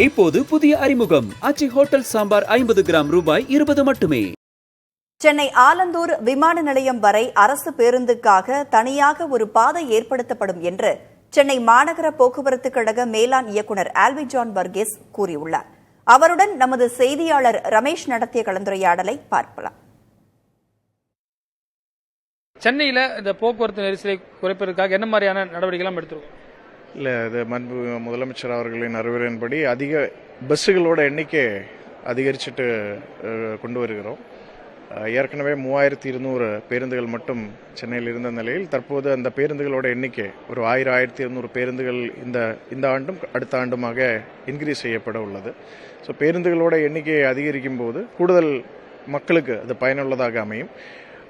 இப்போது புதிய அறிமுகம் அச்சி ஹோட்டல் சாம்பார் 50 கிராம் ரூபாய் 20 மட்டுமே. சென்னை ஆலந்தூர் விமான நிலையம் வரை அரசு பேருந்துக்காக தனியாக ஒரு பாதை ஏற்படுத்தப்படும் என்று சென்னை மாநகர போக்குவரத்து கழக மேலாண் இயக்குநர் ஆல்வின் ஜான் வர்கீஸ் கூறியுள்ளார். அவருடன் நமது செய்தியாளர் ரமேஷ் நடத்திய கலந்துரையாடலை பார்க்கலாம். சென்னையில் இந்த போக்குவரத்து நெரிசலை குறைப்பதற்காக என்ன மாதிரியான நடவடிக்கைகள் எடுத்துருக்கோம்? இல்லை, இது மாண்பு முதலமைச்சர் அவர்களின் அறிவுரையின்படி அதிக பஸ்ஸுகளோட எண்ணிக்கை அதிகரிச்சுட்டு கொண்டு வருகிறோம். ஏற்கனவே 3200 பேருந்துகள் மட்டும் சென்னையில் இருந்த நிலையில் தற்போது அந்த பேருந்துகளோட எண்ணிக்கை ஒரு 1200 பேருந்துகள் இந்த ஆண்டும் அடுத்த ஆண்டுமாக இன்க்ரீஸ் செய்யப்பட உள்ளது. ஸோ பேருந்துகளோட எண்ணிக்கையை அதிகரிக்கும் போது கூடுதல் மக்களுக்கு அது பயனுள்ளதாக அமையும்.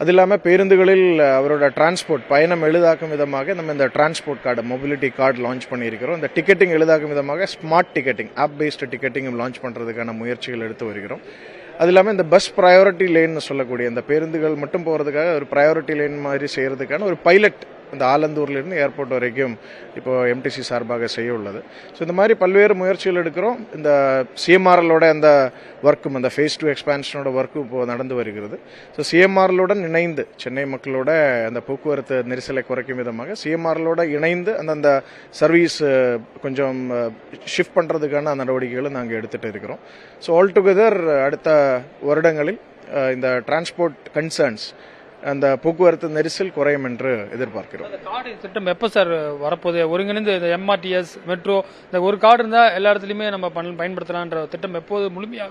அது இல்லாமல் பேருந்துகளில் அவரோட டிரான்ஸ்போர்ட் பயணம் எளிதாக்கும் விதமாக நம்ம இந்த transport card mobility card launch பண்ணியிருக்கிறோம். இந்த டிக்கெட்டிங் எளிதாக்கும் விதமாக smart ticketing app based ticketing launch பண்ணுறதுக்கான முயற்சிகள் எடுத்து வருகிறோம். அது இல்லாமல் இந்த பஸ் ப்ரையாரிட்டி லேன்னு சொல்லக்கூடிய இந்த பேருந்துகள் மட்டும் போகிறதுக்காக ஒரு ப்ரையாரிட்டி லேன் மாதிரி செய்கிறதுக்கான ஒரு பைலட் இந்த ஆலந்தூர்லேருந்து ஏர்போர்ட் வரைக்கும் இப்போ எம்டிசி சார்பாக செய்ய உள்ளது. ஸோ இந்த மாதிரி பல்வேறு முயற்சிகள் எடுக்கிறோம். இந்த சிஎம்ஆர்எலோட அந்த ஒர்க்கும் அந்த ஃபேஸ் 2 எக்ஸ்பான்ஷனோட ஒர்க்கும் இப்போ நடந்து வருகிறது. ஸோ சிஎம்ஆர்எலுடன் இணைந்து சென்னை மக்களோட அந்த போக்குவரத்து நெரிசலை குறைக்கும் விதமாக சிஎம்ஆர்எலோட இணைந்து அந்த சர்வீஸ் கொஞ்சம் ஷிஃப்ட் பண்ணுறதுக்கான நடவடிக்கைகளை நாங்கள் எடுத்துகிட்டு இருக்கிறோம். ஸோ ஆல் டுகெதர் அடுத்த வருடங்களில் இந்த டிரான்ஸ்போர்ட் கன்சர்ன்ஸ் அந்த போக்குவரத்து நெரிசல் குறையும் என்று எதிர்பார்க்கிறோம். கார்டு திட்டம் எப்போ சார் வரப்போது? ஒருங்கிணைந்து இந்த எம்ஆர்டிஎஸ் மெட்ரோ இந்த ஒரு கார்டு இருந்தால் எல்லா இடத்துலையுமே நம்ம பயன்படுத்தலான்ற திட்டம் எப்போது முழுமையாக?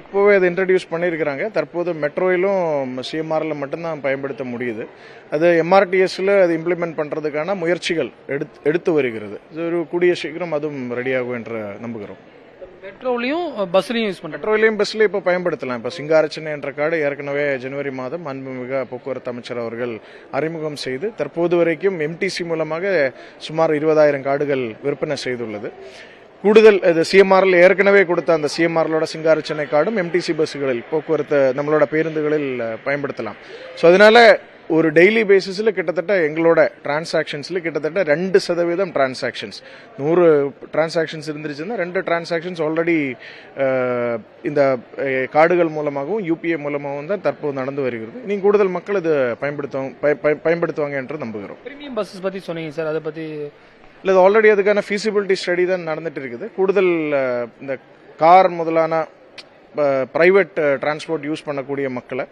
இப்போவே அதை இன்ட்ரடியூஸ் பண்ணியிருக்கிறாங்க. தற்போது மெட்ரோயிலும் சிஎம்ஆரில் மட்டும்தான் பயன்படுத்த முடியுது. அது எம்ஆர்டிஎஸ்ல அது இம்ப்ளிமெண்ட் பண்ணுறதுக்கான முயற்சிகள் எடுத்து வருகிறது. ஒரு கூடிய சீக்கிரம் அதுவும் ரெடியாகும் என்று நம்புகிறோம். மெட்ரோலையும் பஸ்லையும் யூஸ் பண்ணுறோம். மெட்ரோலையும் பஸ்லையும் இப்போ பயன்படுத்தலாம். இப்போ சிங்கார சென்னை என்ற கார்டு ஏற்கனவே ஜனவரி மாதம் மாண்புமிகு போக்குவரத்து அமைச்சர் அவர்கள் அறிமுகம் செய்து தற்போது வரைக்கும் எம்டிசி மூலமாக சுமார் 20,000 கார்டுகள் விற்பனை செய்துள்ளது. கூடுதல் இது சிஎம்ஆர்எல் ஏற்கனவே கொடுத்த அந்த சிஎம்ஆர்எலோட சிங்கார சென்னை கார்டும் எம்டிசி பஸ்களில் போக்குவரத்து நம்மளோட பேருந்துகளில் பயன்படுத்தலாம். ஸோ அதனால ஒரு டெய்லி பேசிஸில் கிட்டத்தட்ட எங்களோட டிரான்சாக்ஷன்ஸில் கிட்டத்தட்ட 2% டிரான்சாக்ஷன்ஸ் 100 டிரான்சாக்ஷன்ஸ் இருந்துருச்சுன்னா 2 டிரான்சாக்ஷன்ஸ் ஆல்ரெடி இந்த கார்டுகள் மூலமாகவும் யூபிஐ மூலமாகவும் தான் தற்போது நடந்து வருகிறது. நீங்கள் கூடுதல் மக்கள் இது பயன்படுத்துவாங்க என்று நம்புகிறோம். பிரீமியம் பஸ்ஸஸ் பற்றி சொன்னீங்க சார், அதை பற்றி இல்லை, இது ஆல்ரெடி அதுக்கான ஃபீசிபிலிட்டி ஸ்டடி தான் நடந்துட்டு இருக்குது. கூடுதல் இந்த கார் முதலான பிரைவேட் டிரான்ஸ்போர்ட் யூஸ் பண்ணக்கூடிய மக்களை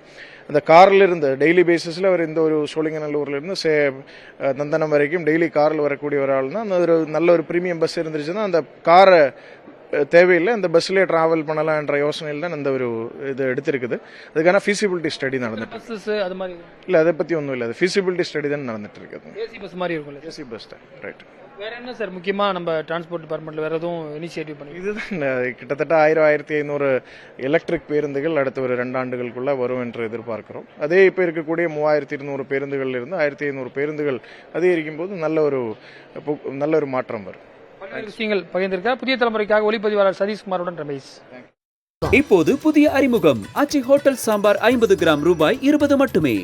அந்த காரில் இருந்து டெய்லி பேசிஸில் அவர் இந்த ஒரு சோழிங்கநல்லூர்லேருந்து நந்தனம் வரைக்கும் டெய்லி காரில் வரக்கூடிய ஒரு ஆள்னா அந்த ஒரு நல்ல ஒரு ப்ரீமியம் பஸ் இருந்துருச்சுன்னா அந்த காரை தேவையில்லை, அந்த பஸ்லேயே டிராவல் பண்ணலாம் என்ற யோசனையில் தான் அந்த ஒரு இது எடுத்திருக்குது. அதுக்கான ஃபீசிபிலிட்டி ஸ்டடி நடந்துட்டு அது மாதிரி இல்லை, அதை பற்றி ஒன்றும் இல்லை. அது ஃபீசிபிலிட்டி ஸ்டடி தான் நடந்துட்டு இருக்குது. ஏசி பஸ் மாதிரி இருக்கும். ஏசி பஸ் தான், ரைட். வேற என்ன சார் முக்கியமாக நம்ம டிரான்ஸ்போர்ட் டிபார்ட்மெண்ட்ல வேற எதுவும் இனிஷியேட்டிவ் பண்ணி? இதுதான் கிட்டத்தட்ட 1000-1500 எலக்ட்ரிக் பேருந்துகள் அடுத்த ஒரு 2 ஆண்டுகளுக்குள்ள வரும் என்று எதிர்பார்க்கிறோம். அதே இப்போ இருக்கக்கூடிய 3200 பேருந்துகள் இருந்து 1500 பேருந்துகள் அதிகரிக்கும் போது நல்ல ஒரு மாற்றம் வரும். விஷயங்கள் பகிர்ந்திருக்க புதிய தலைமுறைக்காக ஒளிப்பதிவாளர் சதீஷ்குமாருடன் ரமேஷ். இப்போது புதிய அறிமுகம் அச்சி ஹோட்டல் சாம்பார் 50 கிராம் ரூபாய் 20 மட்டுமே.